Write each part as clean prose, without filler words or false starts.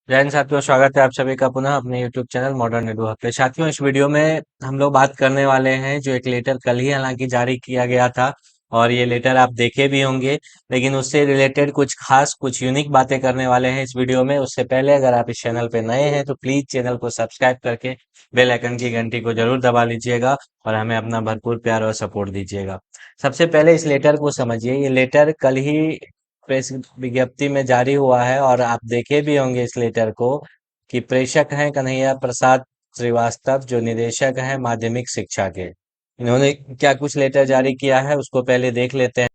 जय हिंद साथियों, स्वागत है आप सभी का पुनः अपने YouTube चैनल मॉडर्न एडुहब पे। साथियों, इस वीडियो में हम लोग बात करने वाले हैं जो एक लेटर कल ही हालांकि जारी किया गया था और ये लेटर आप देखे भी होंगे, लेकिन उससे रिलेटेड कुछ खास कुछ यूनिक बातें करने वाले हैं इस वीडियो में। उससे पहले अगर आप इस चैनल पे नए हैं तो प्लीज चैनल को सब्सक्राइब करके बेल आइकन की घंटी को जरूर दबा लीजिएगा और हमें अपना भरपूर प्यार और सपोर्ट दीजिएगा। सबसे पहले इस लेटर को समझिए। ये लेटर कल ही प्रेस विज्ञप्ति में जारी हुआ है और आप देखे भी होंगे इस लेटर को कि प्रेषक हैं कन्हैया प्रसाद श्रीवास्तव, जो निदेशक हैं माध्यमिक शिक्षा के। इन्होंने क्या कुछ लेटर जारी किया है उसको पहले देख लेते हैं।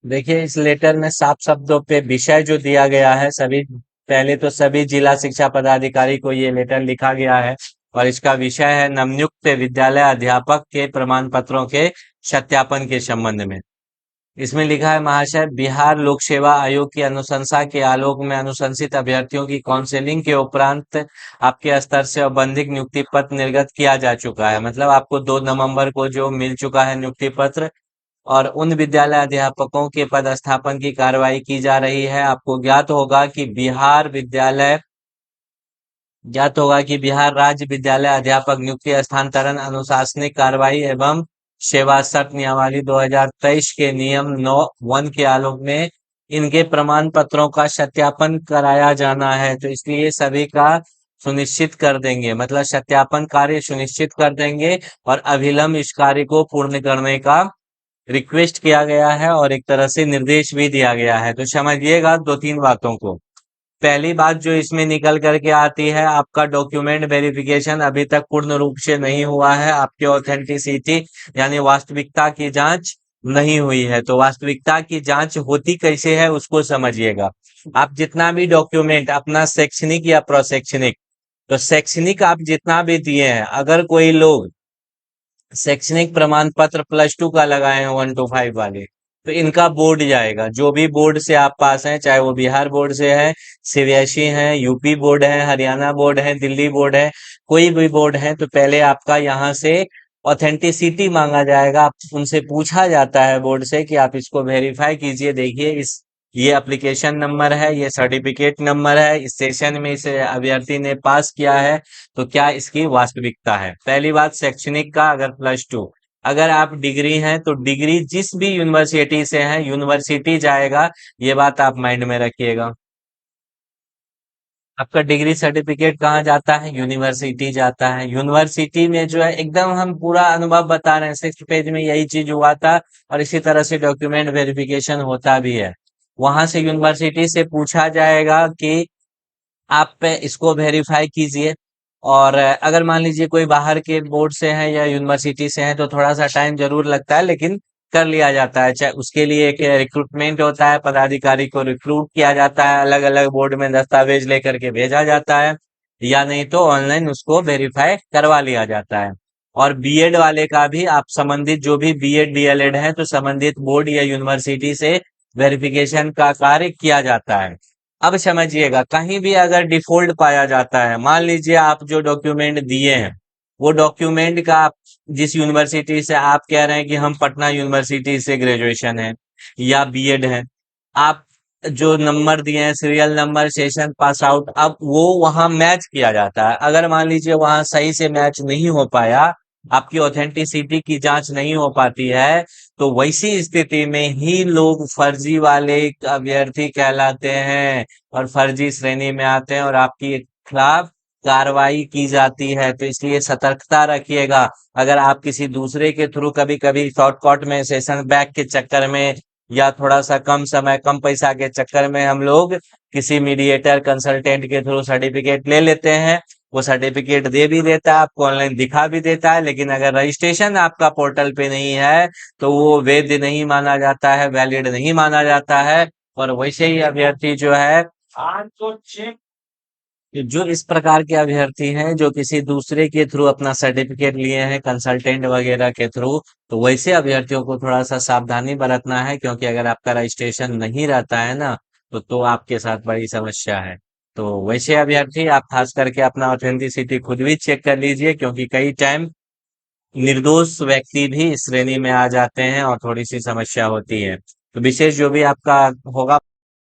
देखिए, इस लेटर में साफ शब्दों पे विषय जो दिया गया है, सभी पहले तो सभी जिला शिक्षा पदाधिकारी को ये लेटर लिखा गया है और इसका विषय है नवनियुक्त विद्यालय अध्यापक के प्रमाण पत्रों के सत्यापन के संबंध में। इसमें लिखा है, महाशय, बिहार लोक सेवा आयोग की अनुशंसा के आलोक में अनुशंसित अभ्यर्थियों की काउंसलिंग के उपरांत आपके स्तर से औपबंधिक नियुक्ति पत्र निर्गत किया जा चुका है। मतलब आपको 2 नवंबर को जो मिल चुका है नियुक्ति पत्र, और उन विद्यालय अध्यापकों के पदस्थापन की कार्रवाई की जा रही है। आपको ज्ञात होगा कि बिहार राज्य विद्यालय अध्यापक नियुक्ति स्थानांतरण अनुशासनिक कार्रवाई एवं सेवा शर्त नियमावली 2023 के नियम 9(1) के आलोक में इनके प्रमाण पत्रों का सत्यापन कराया जाना है। तो इसलिए सभी का सुनिश्चित कर देंगे, मतलब सत्यापन कार्य सुनिश्चित कर देंगे और अविलंब इस कार्य को पूर्ण करने का रिक्वेस्ट किया गया है और एक तरह से निर्देश भी दिया गया है। तो समझिएगा 2-3 बातों को। पहली बात जो इसमें निकल करके आती है, आपका डॉक्यूमेंट वेरिफिकेशन अभी तक पूर्ण रूप से नहीं हुआ है। आपकी ऑथेंटिसिटी यानी वास्तविकता की जांच नहीं हुई है। तो वास्तविकता की जांच होती कैसे है उसको समझिएगा। आप जितना भी डॉक्यूमेंट अपना शैक्षणिक या प्रशैक्षणिक, तो शैक्षणिक आप जितना भी दिए हैं, अगर कोई लोग शैक्षणिक प्रमाण पत्र +2 का लगाए हैं 1 to 5 वाले, तो इनका बोर्ड जाएगा। जो भी बोर्ड से आप पास हैं, चाहे वो बिहार बोर्ड से है, सीबीएसई है, यूपी बोर्ड है, हरियाणा बोर्ड है, दिल्ली बोर्ड है, कोई भी बोर्ड है, तो पहले आपका यहाँ से ऑथेंटिसिटी मांगा जाएगा। उनसे पूछा जाता है बोर्ड से कि आप इसको वेरीफाई कीजिए, देखिए इस ये एप्लीकेशन नंबर है, ये सर्टिफिकेट नंबर है, इस सेशन में इसे अभ्यर्थी ने पास किया है, तो क्या इसकी वास्तविकता है। पहली बात शैक्षणिक का, अगर +2, अगर आप डिग्री हैं तो डिग्री जिस भी यूनिवर्सिटी से है यूनिवर्सिटी जाएगा, ये बात आप माइंड में रखिएगा। आपका डिग्री सर्टिफिकेट कहाँ जाता है? यूनिवर्सिटी जाता है। यूनिवर्सिटी में जो है एकदम हम पूरा अनुभव बता रहे हैं, 6 पेज में यही चीज हुआ था और इसी तरह से डॉक्यूमेंट वेरिफिकेशन होता भी है। वहां से यूनिवर्सिटी से पूछा जाएगा कि आप पे इसको वेरीफाई कीजिए। और अगर मान लीजिए कोई बाहर के बोर्ड से है या यूनिवर्सिटी से है तो थोड़ा सा टाइम जरूर लगता है, लेकिन कर लिया जाता है। चाहे उसके लिए एक रिक्रूटमेंट होता है, पदाधिकारी को रिक्रूट किया जाता है, अलग अलग बोर्ड में दस्तावेज लेकर के भेजा जाता है, या नहीं तो ऑनलाइन उसको वेरीफाई करवा लिया जाता है। और बीएड वाले का भी आप संबंधित जो भी बीएड डीएलएड है तो संबंधित बोर्ड या यूनिवर्सिटी से वेरिफिकेशन का कार्य किया जाता है। अब समझिएगा, कहीं भी अगर डिफॉल्ट पाया जाता है, मान लीजिए आप जो डॉक्यूमेंट दिए हैं वो डॉक्यूमेंट का आप जिस यूनिवर्सिटी से आप कह रहे हैं कि हम पटना यूनिवर्सिटी से ग्रेजुएशन है या बीएड है, आप जो नंबर दिए हैं serial number session pass out, अब वो वहां मैच किया जाता है। अगर मान लीजिए वहां सही से मैच नहीं हो पाया, आपकी ऑथेंटिसिटी की जांच नहीं हो पाती है, तो वैसी स्थिति में ही लोग फर्जी वाले अभ्यर्थी कहलाते हैं और फर्जी श्रेणी में आते हैं और आपके खिलाफ कार्रवाई की जाती है। तो इसलिए सतर्कता रखिएगा। अगर आप किसी दूसरे के थ्रू कभी कभी शॉर्टकट में सेशन बैक के चक्कर में या थोड़ा सा कम समय कम पैसा के चक्कर में हम लोग किसी मीडिएटर कंसल्टेंट के थ्रू सर्टिफिकेट ले लेते हैं, वो सर्टिफिकेट दे भी देता है, आपको ऑनलाइन दिखा भी देता है, लेकिन अगर रजिस्ट्रेशन आपका पोर्टल पे नहीं है तो वो वैध नहीं माना जाता है, वैलिड नहीं माना जाता है। और वैसे ही अभ्यर्थी जो है, जो इस प्रकार के अभ्यर्थी हैं जो किसी दूसरे के थ्रू अपना सर्टिफिकेट लिए हैं कंसल्टेंट वगैरह के थ्रू, तो वैसे अभ्यर्थियों को थोड़ा सा सावधानी बरतना है, क्योंकि अगर आपका रजिस्ट्रेशन नहीं रहता है ना, तो आपके साथ बड़ी समस्या है। तो वैसे अभ्यर्थी आप खास करके अपना ऑथेंटिसिटी खुद भी चेक कर लीजिए, क्योंकि कई टाइम निर्दोष व्यक्ति भी इस श्रेणी में आ जाते हैं और थोड़ी सी समस्या होती है। तो विशेष जो भी आपका होगा